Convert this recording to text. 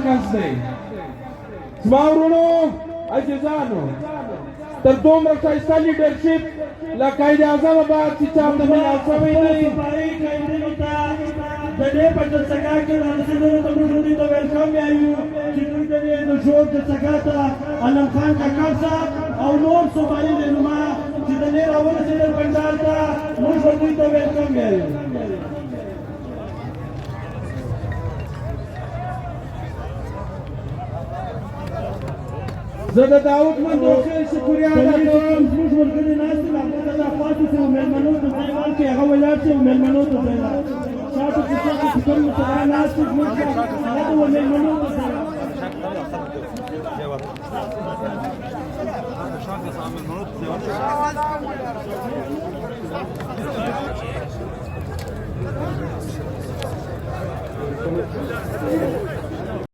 کس دی زما ورونو عزیزانو تر دومره ښایسته لیډرشپ له قاید اعظم بعد چې چاته میلاو شوی دی د دې په جلسګاه کې د رسېدلو ته موږ دوی ته ویلکم وایو چې دوی د دې د شور جلسګاه ته علم خان کاکړ صاحب او نور صوبایي رهنما چې د دې راورسېدل بنډار ته موږ دوی ته ویلکم وایو زه د داود منظور خیل شکریا ادا کوم زموږ ملګري ناست دي هغه ته پاتې شي او مېلمنو ته ځای ورکړي هغه ولاړ شي او مېلمنو ته ځای ورکړي شاته چې څوک چې کوم مشران ناست دي زموږ هغه مېلمنو